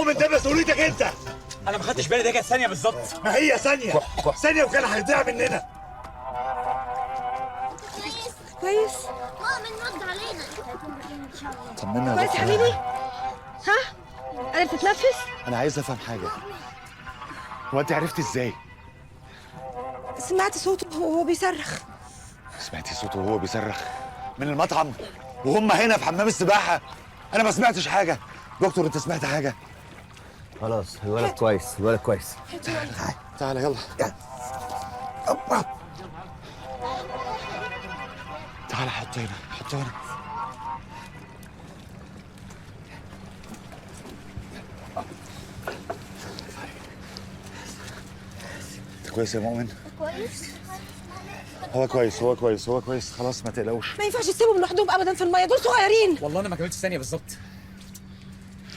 مؤمن ده مسؤوليتك انت. انا ما خدتش بالي، ده كانت ثانيه بالظبط. ما هي ثانيه ثانيه وكان هيضيع مننا. كويس مؤمن رد علينا. ان شاء الله. طمنا يا كويس يا دكتور. حبيبي. ها قادر تتنفس؟ انا عايز افهم حاجه. هو انت عرفتي ازاي؟ سمعت صوته وهو بيصرخ. سمعتي صوته وهو بيصرخ من المطعم وهم هنا في حمام السباحه؟ انا ما سمعتش حاجه. دكتور انت سمعت حاجه؟ خلاص الولد كويس، الولد كويس. تعالى يلا. أوبا. تعالى حط هنا، حط هنا. انت كويس يا مؤمن؟ كويس. هو كويس هو كويس هو كويس، خلاص ما تقلقوش. ما ينفعش تسيبهم لوحدهم ابدا في الميه، دول صغيرين. والله انا ما كملتش ثانيه بالظبط.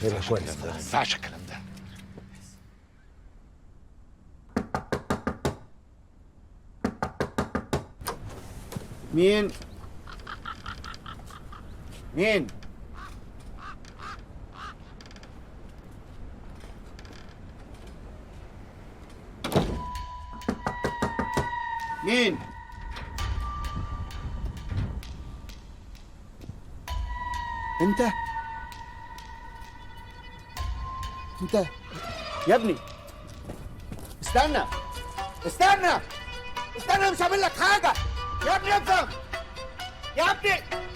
الولد كويس. ما ينفعش الكلام ده. مين؟ مين؟ مين؟ انت؟ انت يا ابني استنى استنى استنى، مش هعمل لك حاجه يا ابني. افهم يا ابني.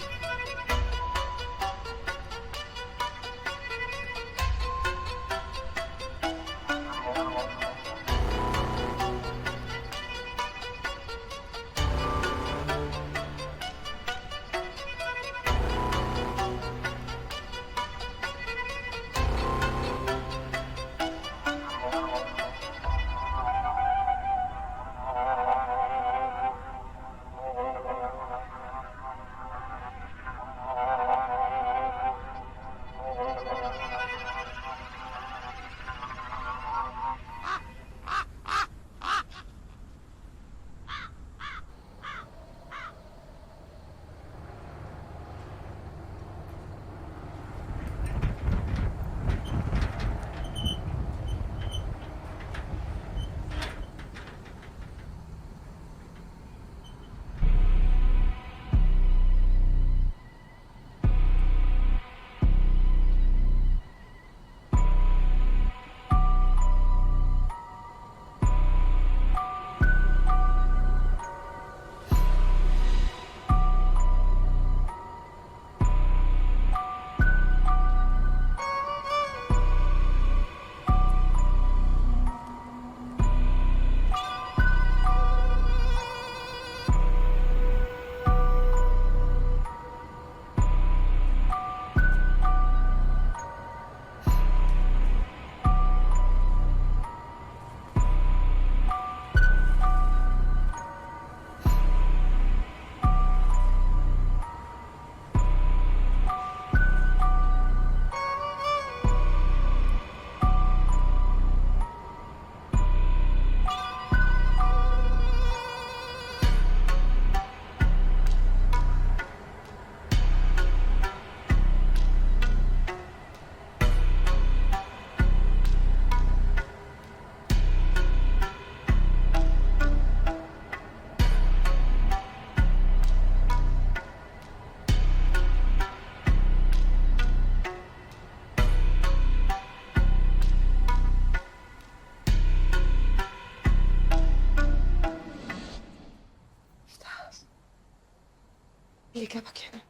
اللي جابك هنا؟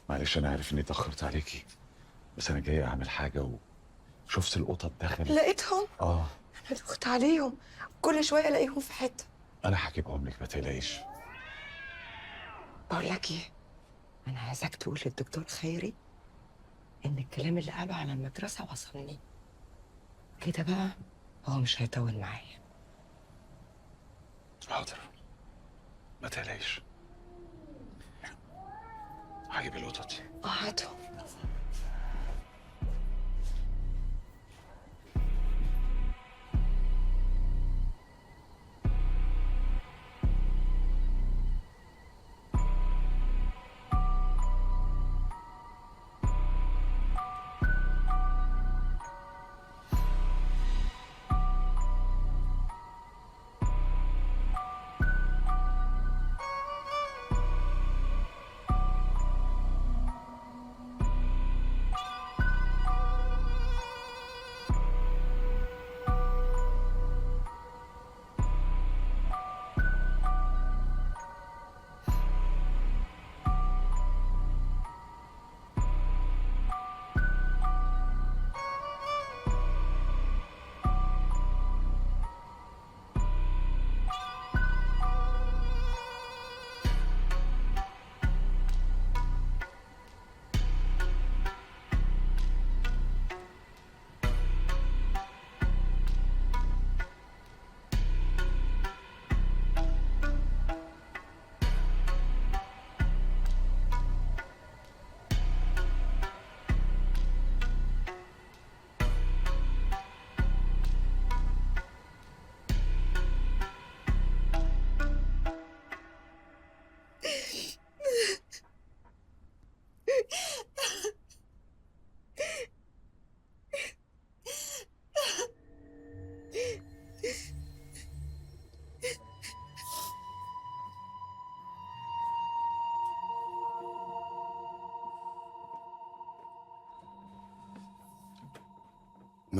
معلش انا عارف اني اتاخرت عليكي، بس انا جاي اعمل حاجه وشفت القطط دخل. لقيتهم؟ اه انا دخت عليهم، كل شويه الاقيهم في حته. انا هجيبهم لك ما تقلقيش. بقول لك ايه، انا عايزاك تقول للدكتور خيري ان الكلام اللي قاله عن المدرسه وصلني كده بقى، هو مش هيطول معايا. حاضر ما تقلقيش، هجيب القطط. هاتهم.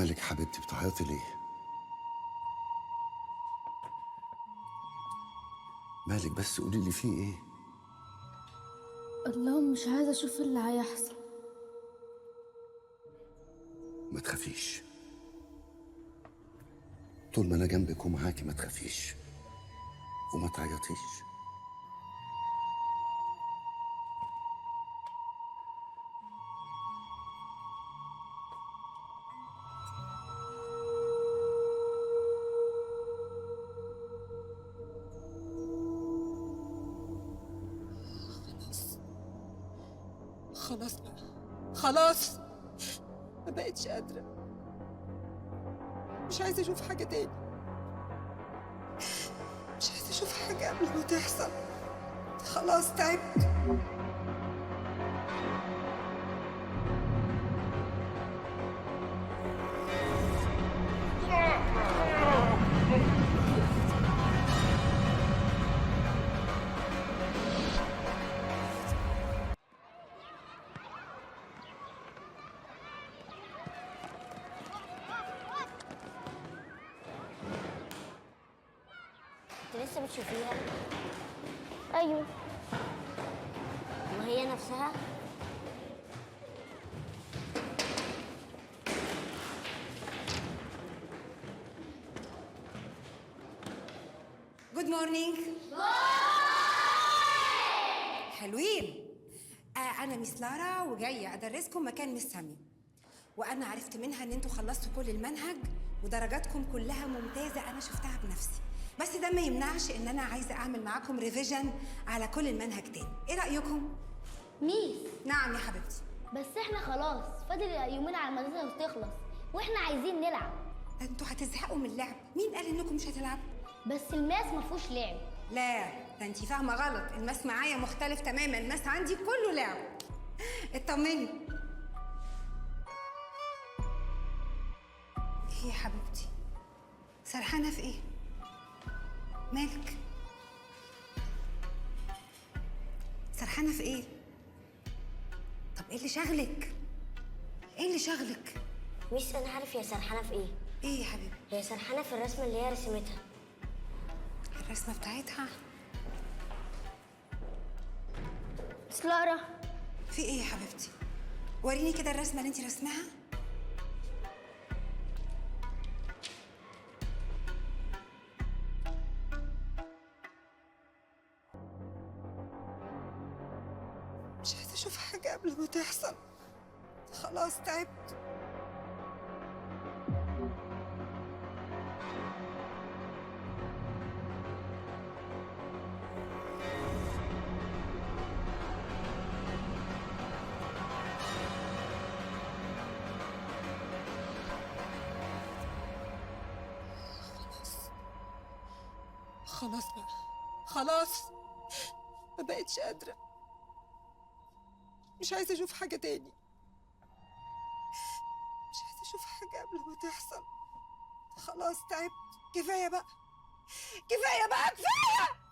مالك حبيبتي بتعيطي ليه؟ مالك بس قولي لي فيه ايه؟ الله، مش عايزة أشوف اللي هيحصل. ما تخافيش، طول ما انا جنبك ومعاكي ما تخافيش وما تعيطيش. خلاص بقى، خلاص، ما بقتش قادرة. مش عايزة أشوف حاجة تاني. مش عايزة أشوف حاجة قبل ما تحصل. خلاص تعبت. انت لسه بتشوفيها؟ ايوه. وهي نفسها؟ جود مورنينج. حلوين. أنا ميس لارا وجاية أدرسكم مكان ميس سامي. وأنا عرفت منها إن أنتوا خلصتوا كل المنهج ودرجاتكم كلها ممتازة، أنا شفتها بنفسي. بس ده ما يمنعش إن أنا عايزة أعمل معاكم ريفيجن على كل المنهج تاني. إيه رأيكم؟ ميس، نعم يا حبيبتي. بس احنا خلاص فاضل يومين على المدرسة وتخلص، واحنا عايزين نلعب. أنتوا هتزهقوا من اللعب. مين قال إنكم مش هتلعبوا؟ بس الماس ما فيهوش لعب. لا، ده أنتِ فاهمة غلط. الماس معايا مختلف تماما. الماس عندي كله لعب. اطمني. إيه يا حبيبتي؟ سرحانة في إيه؟ مالك؟ سرحانة في إيه؟ طب إيه اللي شغلك؟ إيه اللي شغلك؟ ميس، انا عارف هي سرحانة في ايه. إيه يا حبيبي؟ هي سرحانة في الرسمة اللي هي رسمتها. الرسمة بتاعتها؟ مس لارا، في إيه يا حبيبتي؟ وريني كده الرسمة اللي أنتِ رسمها. مش عايزة أشوف حاجة قبل ما تحصل. خلاص تعبت. خلاص بقى، خلاص، ما بقتش قادرة. مش عايزة أشوف حاجة تاني. مش عايزة أشوف حاجة قبل ما تحصل. خلاص تعبت. كفاية بقى، كفاية بقى، كفاية.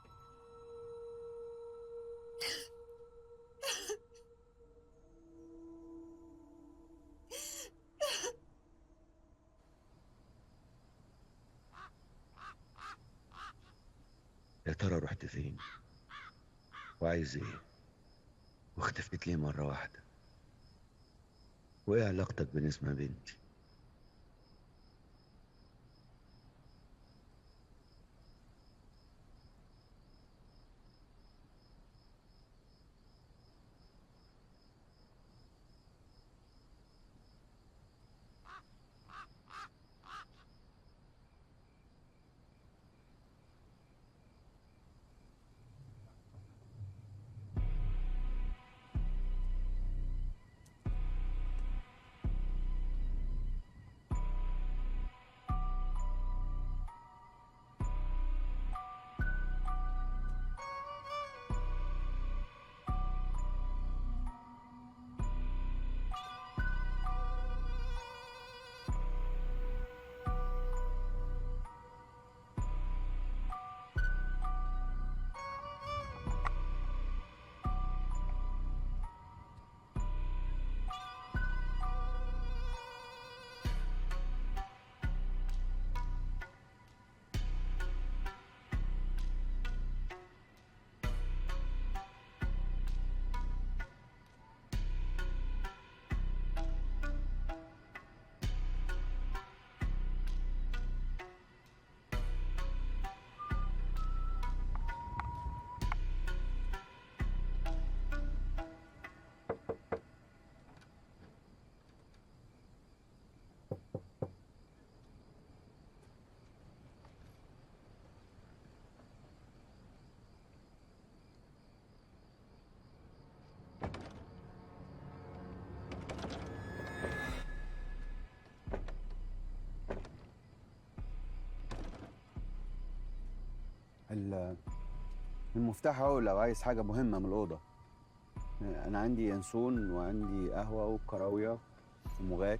يا ترى رحت فين؟ وعايز ايه؟ واختفيت ليه مرة واحدة؟ وايه علاقتك بنسمة بنتي؟ المفتاح اهو لو عايز حاجه مهمه من الاوضه. انا عندي ينسون وعندي قهوه وكراويه ومغات.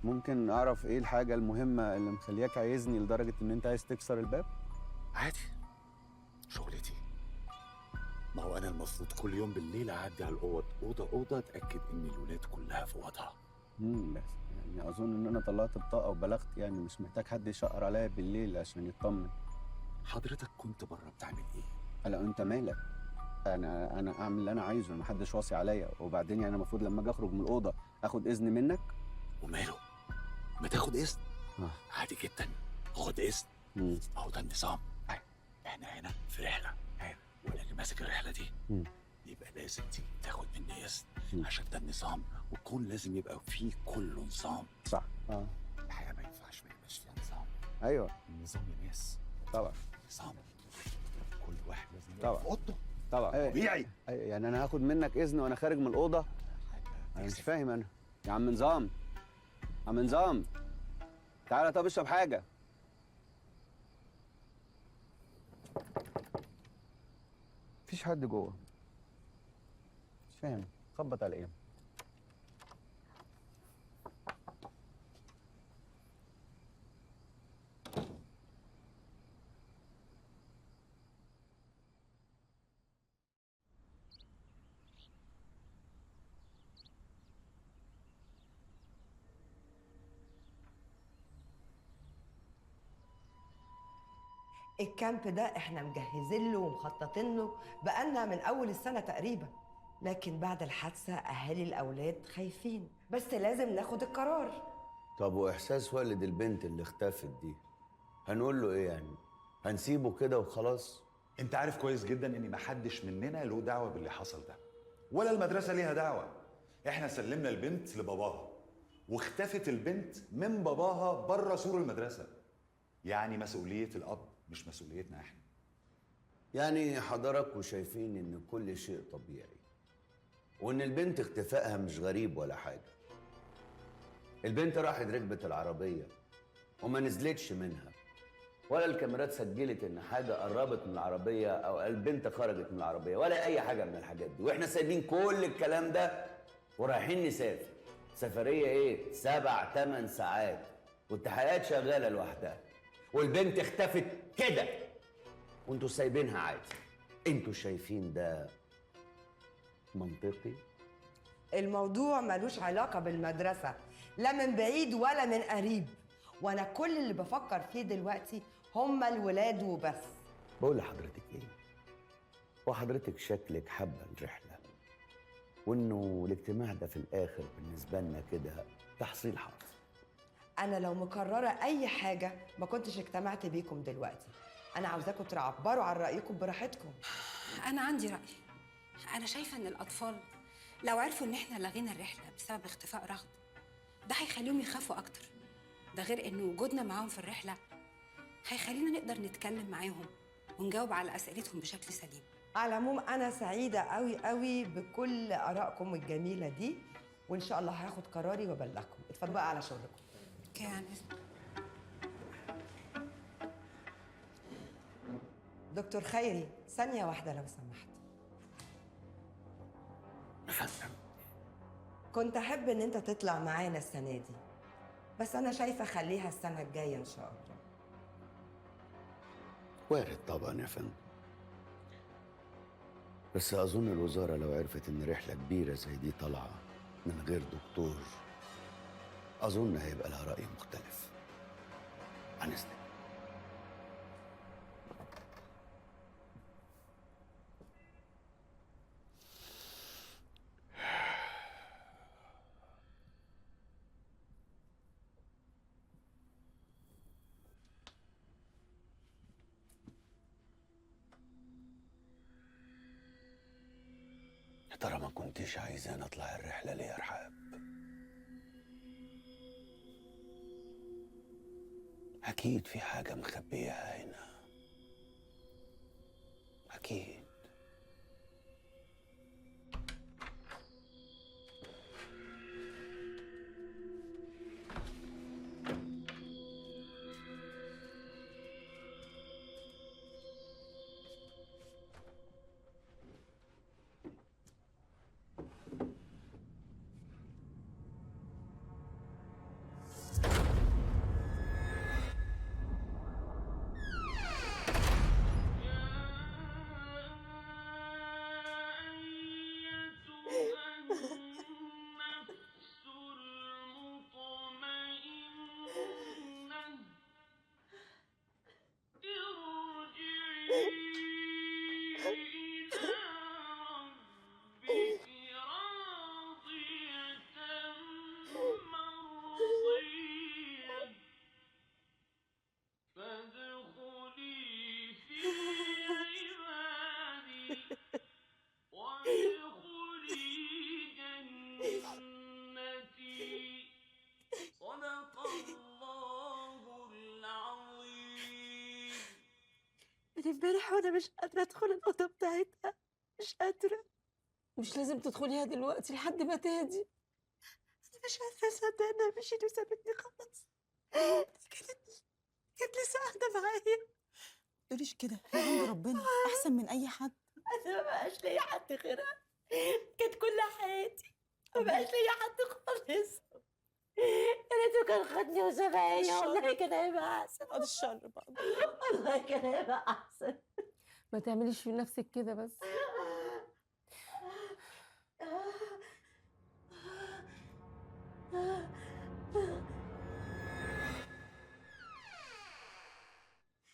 ممكن اعرف ايه الحاجه المهمه اللي مخلياك عايزني لدرجه ان انت عايز تكسر الباب؟ عادي، شغلتي. ما هو انا المفروض كل يوم بالليل اعدي على الاوض اوضه اوضه اتاكد ان الولاد كلها في وضعها. بس يعني اظن ان انا طلعت بطاقه وبلغت، يعني مش محتاج حد يشقر عليا بالليل عشان يطمن. حضرتك كنت بره بتعمل ايه؟ هلا انت مالك؟ انا اعمل اللي انا عايزه، محدش واصي عليا. وبعدين يعني المفروض لما اجي اخرج من الاوضه اخد اذن منك؟ وماله؟ ما تاخد اذن. آه. عادي جدا، خد اذن. اهو ده النظام. احنا هنا في رحله، وانا اللي ماسك الرحله دي. يبقى لازم تيجي تاخد مني اذن، عشان ده النظام، والكون لازم يبقى فيه كله نظام. صح. الحياه ما ينفعش ما يبقاش فيها نظام. ايوه النظام يا ناس. طبعا. نظام. كل واحد لازم طبعا. يبقى في اوضته. طبعا طبيعي. يعني انا هاخد منك اذن وانا خارج من الاوضه؟ انا مش فاهم انا. يا عم نظام، عم نظام، تعالى طب اشرب حاجه. مفيش حد جوه. مش فاهم خبط على ايه؟ الكامب ده احنا مجهزين له ومخططين له بقالنا من اول السنه تقريبا، لكن بعد الحادثه اهالي الاولاد خايفين، بس لازم ناخد القرار. طب واحساس والد البنت اللي اختفت دي هنقول له ايه يعني؟ هنسيبه كده وخلاص؟ انت عارف كويس جدا ان محدش مننا له دعوه باللي حصل ده، ولا المدرسه ليها دعوه. احنا سلمنا البنت لباباها، واختفت البنت من باباها بره سور المدرسه. يعني مسؤوليه الاب مش مسؤوليتنا احنا. يعني حضراتكوا شايفين ان كل شيء طبيعي، وان البنت اختفائها مش غريب ولا حاجه. البنت راحت ركبت العربيه وما نزلتش منها، ولا الكاميرات سجلت ان حاجه قربت من العربيه او البنت خرجت من العربيه، ولا اي حاجه من الحاجات دي. واحنا سايبين كل الكلام ده ورايحين نسافر. سفريه ايه؟ 7-8 ساعات، والتحقيقات شغاله لوحدها، والبنت اختفت كده وانتوا سايبينها عادي. انتوا شايفين ده منطقي؟ الموضوع ملوش علاقه بالمدرسه، لا من بعيد ولا من قريب، وانا كل اللي بفكر فيه دلوقتي هما الولاد وبس. بقول لحضرتك ايه؟ وحضرتك شكلك حابه الرحله، وانه الاجتماع ده في الاخر بالنسبه لنا كده تحصيل حاصل. انا لو مقرره اي حاجه ما كنتش اجتمعت بيكم دلوقتي. انا عاوزاكم تعبروا عن رايكم براحتكم. انا عندي راي. انا شايفه ان الاطفال لو عرفوا ان احنا لغينا الرحله بسبب اختفاء رغد، ده هيخليهم يخافوا اكتر. ده غير ان وجودنا معاهم في الرحله هيخلينا نقدر نتكلم معاهم ونجاوب على اسئلتهم بشكل سليم. على العموم انا سعيده قوي قوي بكل ارائكم الجميله دي، وان شاء الله هاخد قراري وابلغكم. اتفضلوا بقى على شغلكم. كان دكتور خيري، ثانيه واحده لو سمحت. كنت احب ان انت تطلع معانا السنه دي، بس انا شايفه خليها السنه الجايه ان شاء الله. وارد طبعا يا فندم، بس اظن الوزاره لو عرفت ان رحله كبيره زي دي طالعه من غير دكتور اظن هيبقى لها راي مختلف. عن اذنك. يا ترى ما كنتش عايزاني اطلع الرحله ليه يا رحاب؟ اكيد في حاجه مخبيها هنا، اكيد. من امبارح وانا مش قادره ادخل الاوضه بتاعتها، مش قادره. مش لازم تدخليها دلوقتي لحد ما تهدي. انا مش عارفه اصدق انها مشيت وسابتني خلاص. كانت لسه قاعده معايا. تقوليش كده، هي عند ربنا احسن من اي حد. انا ما بقاش ليا حد غيرها، كانت كل حياتي، ما بقاش ليا حد خالص. يا ريته كان خدني وسابعني، والله كان هيبقى احسن. بعد الشر بقى. والله كان هيبقى احسن. ما تعمليش في نفسك كده بس.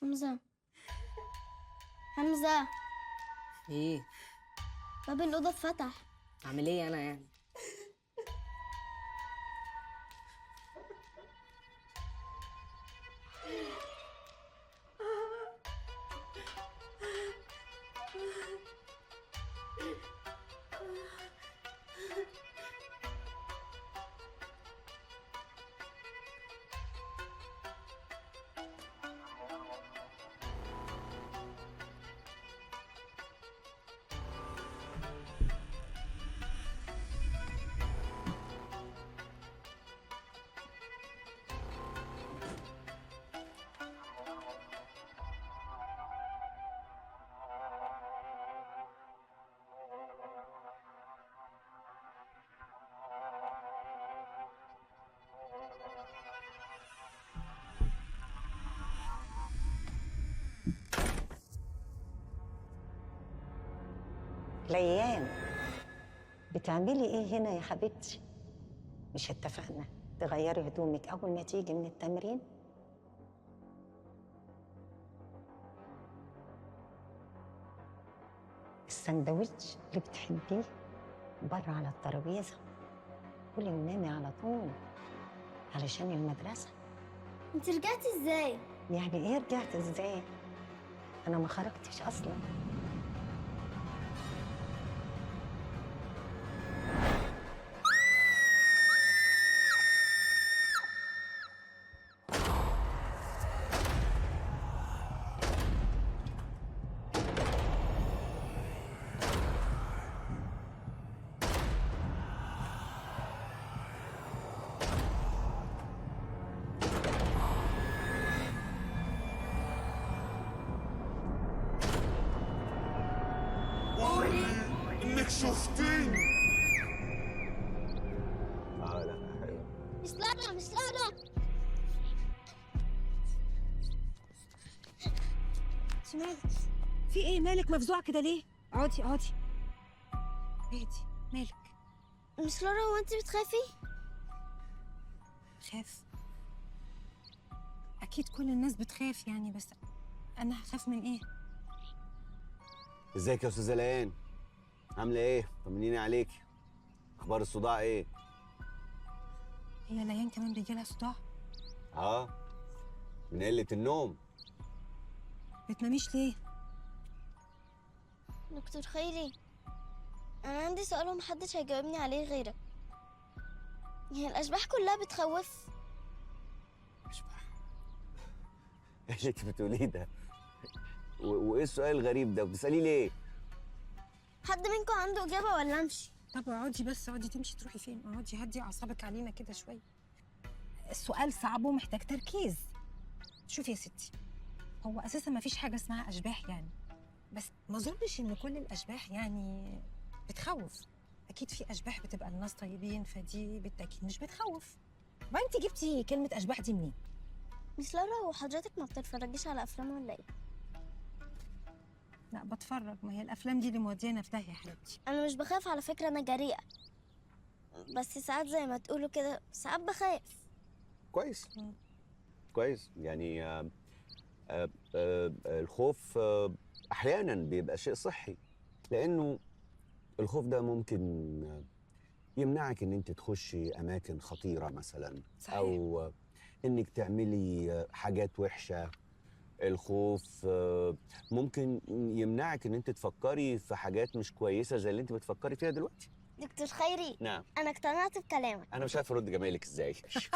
حمزة، حمزة، ايه؟ باب الأوضة اتفتح. اعمل ايه انا يعني؟ ليان، بتعملي ايه هنا يا حبيبتي؟ مش اتفقنا تغيري هدومك اول ما تيجي من التمرين؟ السندوتش اللي بتحبيه بره على الترابيزه، كلي ونامي على طول علشان المدرسه. انت رجعتي ازاي؟ يعني ايه رجعت ازاي؟ انا ما خرجتش اصلا. انك شفتيني. تعالى حلو. مش لارا، مش لارا. مالك؟ في ايه؟ مالك مفزوعه كده ليه؟ اقعدي اقعدي. اهدي، مالك؟ مش لارا، هو انت بتخافي؟ خاف؟ اكيد كل الناس بتخاف يعني، بس انا هخاف من ايه؟ ازيك يا استاذه ليان؟ عامله ايه؟ طمنيني عليكي. اخبار الصداع ايه؟ هي ليان كمان بيجي لها صداع؟ اه، من قله النوم. بتناميش ليه؟ دكتور خيري، انا عندي سؤال ومحدش هيجاوبني عليه غيرك. هي الاشباح كلها بتخوف؟ ايه اللي انت بتقوليه ده؟ وايه السؤال الغريب ده؟ بتساليه ليه؟ حد منكم عنده اجابه ولا امشي؟ طب اقعدي بس، اقعدي. تمشي تروحي فين؟ اقعدي، هدي اعصابك علينا كده شويه. السؤال صعب ومحتاج تركيز. شوفي يا ستي، هو اساسا ما فيش حاجه اسمها اشباح يعني، بس ما اظنش ان كل الاشباح يعني بتخوف. اكيد في اشباح بتبقى الناس طيبين، فدي بالتاكيد مش بتخوف. وانت جبتي كلمه اشباح دي منين؟ مش لارا، هو حضرتك ما بتتفرجيش على افلام ولا ايه؟ لا بتفرج، ما هي الافلام دي اللي موديانا في داهيه يا حبيبتي. انا مش بخاف على فكره، انا جريئه، بس ساعات زي ما تقولوا كده ساعات بخاف. كويس كويس يعني الخوف احيانا بيبقى شيء صحي، لانه الخوف ده ممكن يمنعك ان انت تخشي اماكن خطيره مثلا. صحيح. او انك تعملي حاجات وحشه. الخوف ممكن يمنعك ان انت تفكري في حاجات مش كويسه زي اللي انت بتفكري فيها دلوقتي. دكتور خيري، نعم، انا اقتنعت بكلامك. انا مش عارف ارد جمالك ازاي.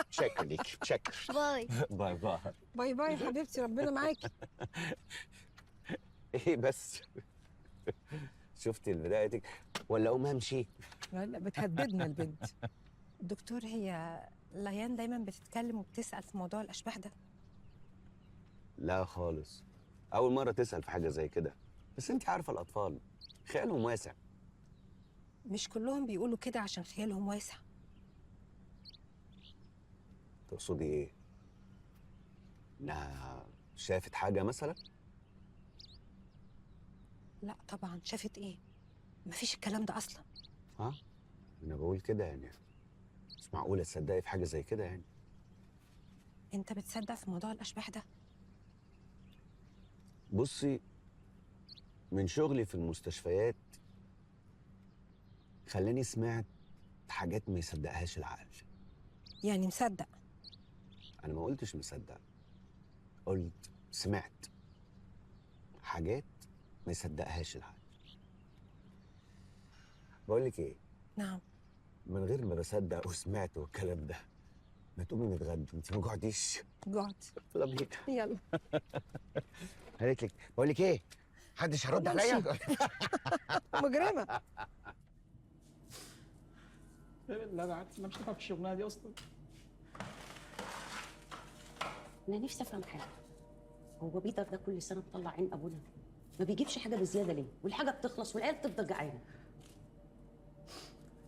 شكرا ليك، شكرا. باي. باي باي. باي باي يا حبيبتي، ربنا معاكي. ايه بس؟ شفتي بدايتك ولا اقوم امشي؟ لا بتهددنا البنت. دكتور، هي ليان دايما بتتكلم وبتسأل في موضوع الأشباح ده. لا خالص، اول مره تسال في حاجه زي كده. بس انت عارفه الاطفال خيالهم واسع. مش كلهم بيقولوا كده عشان خيالهم واسع. تقصدي ايه؟ انها شافت حاجه مثلا؟ لا طبعا، شافت ايه؟ مفيش الكلام ده أصلا. ها؟ انا بقول كده يعني، مش معقوله تصدقي في حاجه زي كده يعني. انت بتصدق في موضوع الأشباح ده؟ بصي، من شغلي في المستشفيات خلاني سمعت حاجات ما يصدقهاش العقل. يعني مصدق؟ انا ما قلتش مصدق، قلت سمعت حاجات ما يصدقهاش العقل. بقول لك ايه، نعم. من غير ما بصدق وسمعت والكلام ده، ما تقومي نتغدى، انت ما جوعتيش؟ جعت. يلا بينا. يلا. قالت لك بقول لك ايه، محدش هيرد عليا. مجرمة. لا بالعكس، انا مش هفهم في الشغلانه دي اصلا. انا نفسي افهم حاجه. هو بيتر ده كل سنه مطلع عين ابونا، ما بيجيبش حاجه بزياده ليه؟ والحاجه بتخلص والعيال بتفضل جعانه.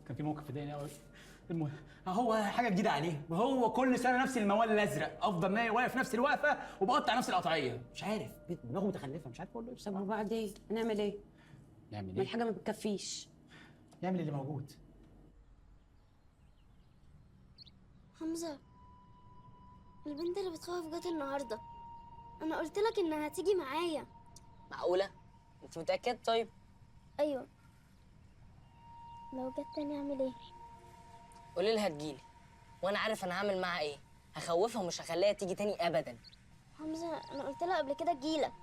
كان في موقف ضايقني قوي. المهم هو حاجه جديده عليه، وهو كل سنه نفس الموال الازرق، افضل نايم واقف نفس الوقفه وبقطع نفس القطعيه. مش عارف، دماغه متخلفه، مش عارف اقول له ايه. طب وبعدين هنعمل ايه؟ نعمل ما ايه؟ الحاجه ما بتكفيش. نعمل اللي موجود. حمزة، البنت اللي بتخوف جت النهارده. انا قلت لك انها هتيجي معايا. معقوله؟ انت متاكد؟ طيب ايوه. لو جت تاني اعمل ايه؟ قولي لها تجيلي، وانا عارف انا هعمل معاها ايه. هخوفها ومش هخليها تيجي تاني ابدا. حمزة، انا قلت لها قبل كده تجيلك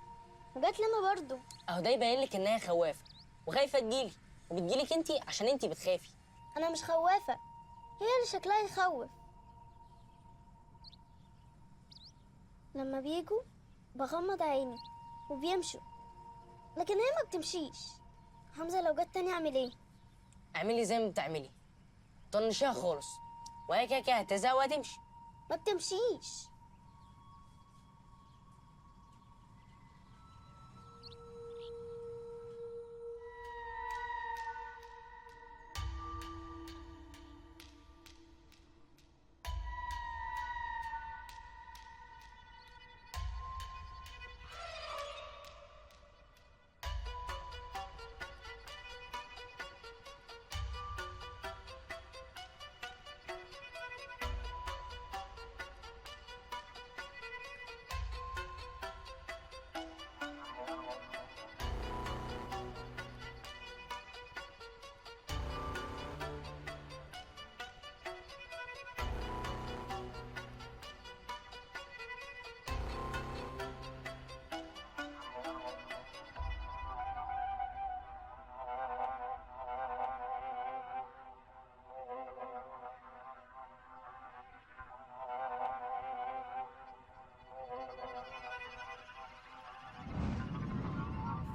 وجات لي انا برضه. اهو ده يبين لك ان هي خوافه وخايفه تجيلي، وبتجيلك انت عشان انت بتخافي. انا مش خوافه، هي اللي شكلها يخوف. لما بيجوا بغمض عيني وبيمشوا، لكن هي ما بتمشيش. حمزة، لو جت تاني اعمل ايه؟ اعملي زي ما بتعملي، طنشيها خالص، وهي كده كده هتزهق وهتمشي. ما بتمشيش.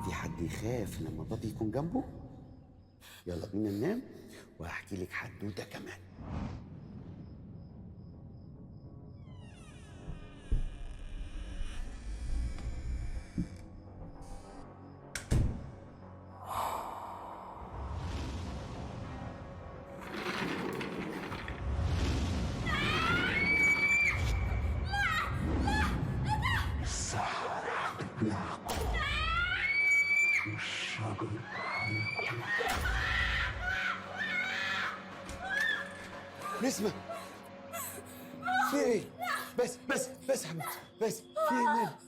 في حد يخاف لما بابي يكون جنبه؟ يلا بينا ننام وهحكي لك حدوته كمان. نسمة، في ايه؟ بس يا حبيبتي، بس في ايه مالك؟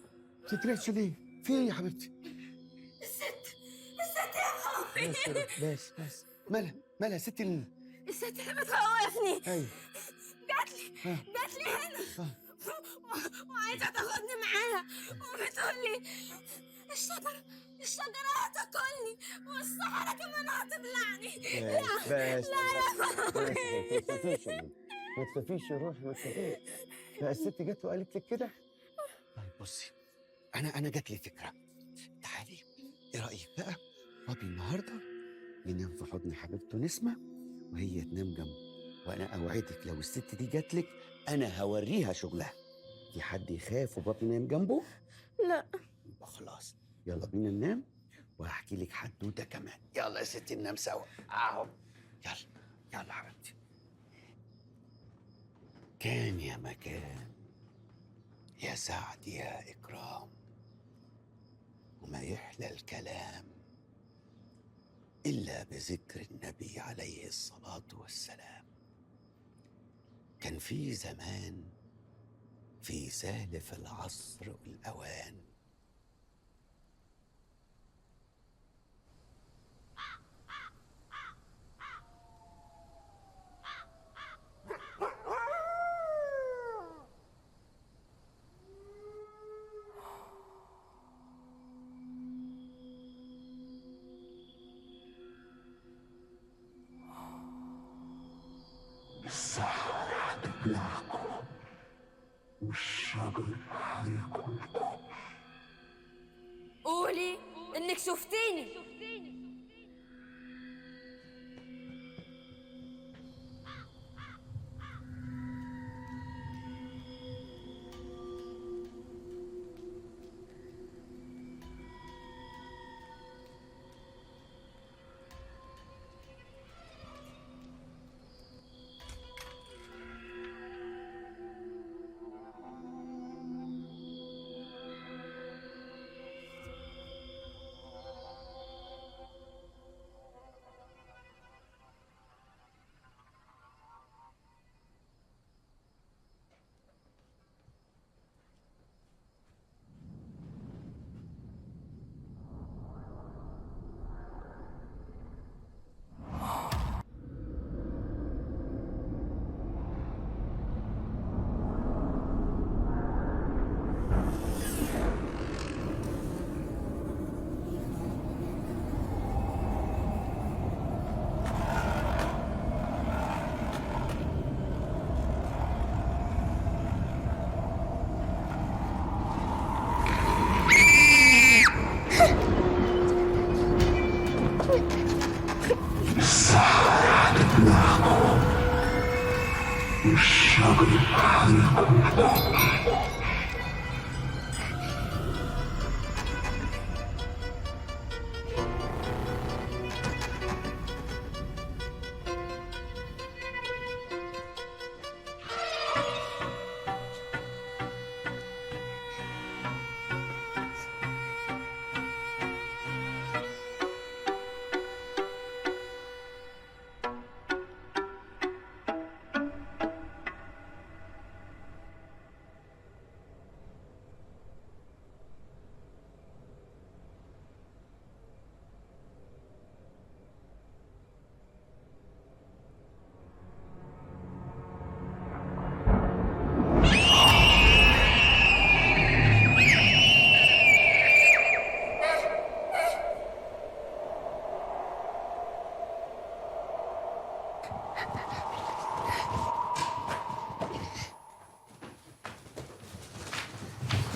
بتترعش ليه؟ في ايه يا حبيبتي؟ الست يا خوفي. بس مالها الست اللي الست اللي بتخوفني. ايوه جات لي هنا وعايزه تاخدني معاها، وبتقول لي الشجره هتاكلني والصحراء كمان هتبلعني. بس ما تخافيش يا روحي، ما تخافيش. لا الست جت وقالت لك كده؟ طيب بصي، انا جات لي فكره. تعالي ايه رايك بقى بابي النهارده ينام في حضن حبيبته نسمه وهي تنام جنبه، وانا اوعدك لو الست دي جات لك انا هوريها شغلها. في حد يخاف وبابي نام جنبه؟ لا. يبقى خلاص يلا بينا ننام، وهحكي لك حدوته كمان. يلا يا ستي ننام سوا اهو. يلا يلا حبيبتي. كان يا مكان، يا سعد يا إكرام، وما يحلى الكلام إلا بذكر النبي عليه الصلاة والسلام. كان في زمان، في سالف العصر والأوان، قولي انك شفتيني.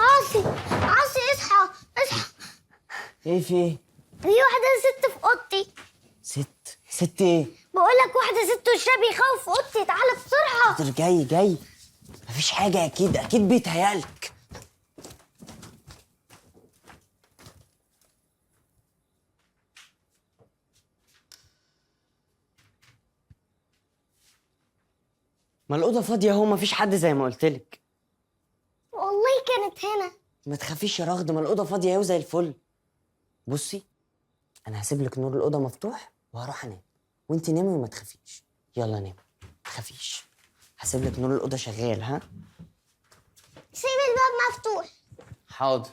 عاصي عاصي اصحى اصحى. ايه في ايه؟ في واحدة ست في اوضتي. ست ايه؟ بقول لك واحدة ست وشها بيخوف في اوضتي، تعالى بسرعة. حاضر جاي. مفيش حاجة، أكيد بيتهيألك. ما الأوضة فاضية اهو، مفيش حد زي ما قلتلك. والله كانت هنا. ما تخافيش يا رغد، ما الأوضة فاضية اهو زي الفل. بصي، أنا هسيب لك نور الأوضة مفتوح وهروح أنام، وأنت نامي وما تخافيش. يلا نامي، ما تخافيش. هسيب لك نور الأوضة شغال، ها؟ سيب الباب مفتوح. حاضر.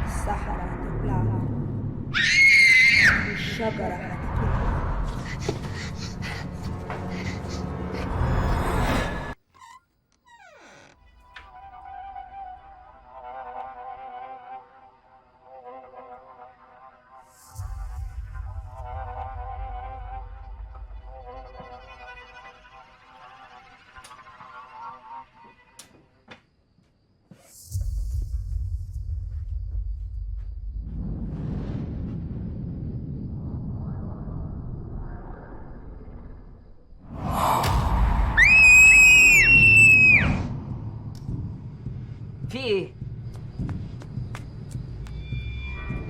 الصحراء هتبلع والشجرة هتاكلها.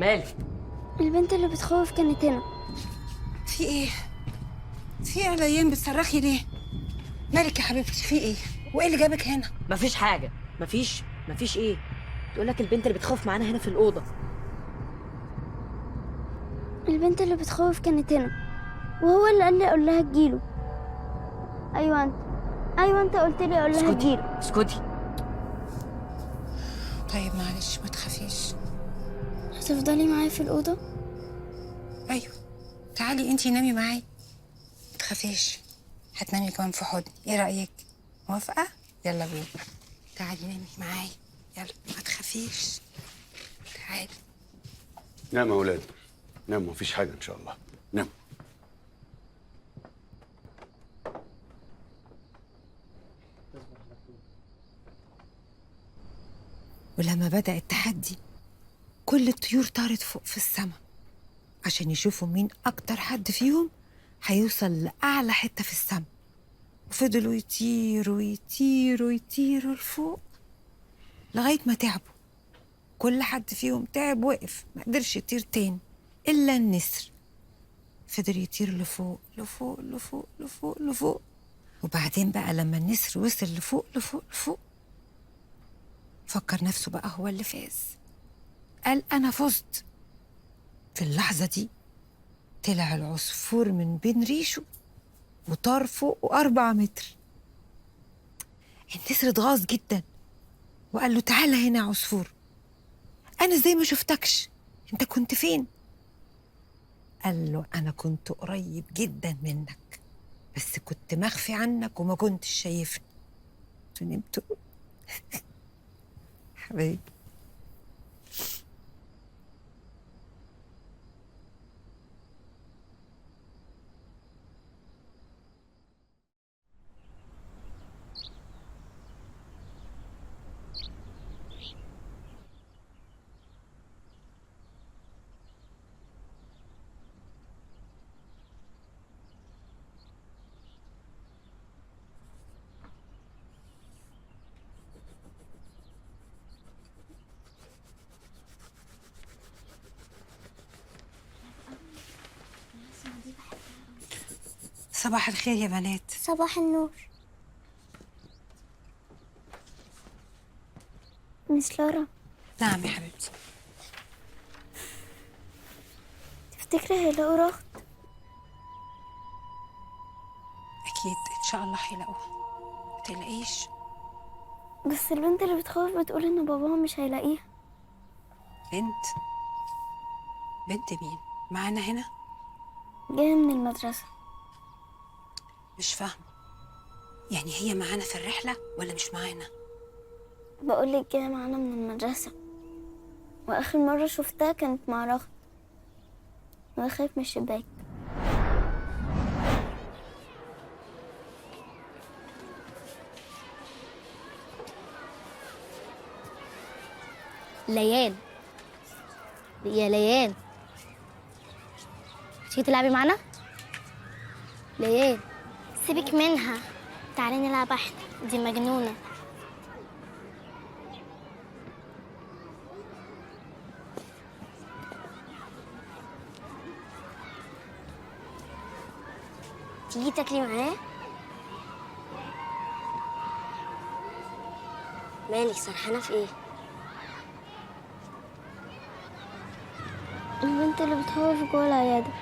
مالك؟ البنت اللي بتخوف كانت هنا. في ايه؟ في ايه يا ليان بتصرخي ليه؟ مالك يا حبيبتي في ايه؟ وايه اللي جابك هنا؟ مفيش حاجه. مفيش ايه؟ تقول لك البنت اللي بتخوف معانا هنا في الاوضه. البنت اللي بتخوف كانت هنا، وهو اللي قال لي اقول لها تجيله. ايوه انت قلت لي اقول لها تجيله. اسكتي. طيب معلش ما تخافيش. هتفضلي معايا في الاوضه؟ ايوه تعالي انتي نامي معايا، ما تخافيش. هتنامي كمان في حضني، ايه رايك؟ موافقه؟ يلا بينا، تعالي نامي معايا، يلا ما تخافيش، تعالي. نعم يا ولاد، نعم، مفيش حاجه ان شاء الله. نعم. ولما بدأ التحدي كل الطيور طارت فوق في السماء عشان يشوفوا مين أكتر حد فيهم هيوصل لأعلى حتة في السماء. وفضلوا يطيروا يطيروا يطيروا لفوق لغاية ما تعبوا. كل حد فيهم تعب وقف، ما قدرش يطير تاني إلا النسر. فضل يطير لفوق لفوق لفوق لفوق لفوق. وبعدين بقى لما النسر وصل لفوق لفوق لفوق فكر نفسه بقى هو اللي فاز، قال أنا فزت. في اللحظة دي طلع العصفور من بين ريشه وطار فوق 4 متر. النسر اتغاظ جدا وقال له تعالى هنا يا عصفور، أنا ازاي ما شفتكش؟ أنت كنت فين؟ قال له أنا كنت قريب جدا منك بس كنت مخفي عنك وما كنتش شايفني. نمت حبيبي. صباح الخير يا بنات. صباح النور. مس لارا. نعم يا حبيبتي. تفتكري هيلاقوا رغد؟ أكيد إن شاء الله هيلاقوها، ما تقلقيش. بس البنت اللي بتخوف بتقول ان باباها مش هيلاقيها. بنت مين؟ معانا هنا؟ جاية من المدرسة. مش فاهمة، يعني هي معانا في الرحلة ولا مش معانا؟ بقولك جاية معانا من المدرسة، وآخر مرة شفتها كانت مع رغد ودخلت من الشباك. ليان يا ليان، تيجي تلعبي معانا؟ ليان سيبك منها، تعالي نلعب احنا، دي مجنونة. تيجي تاكلي معاه؟ مالك سرحانة في ايه؟ البنت اللي بتخوف جوه العيادة.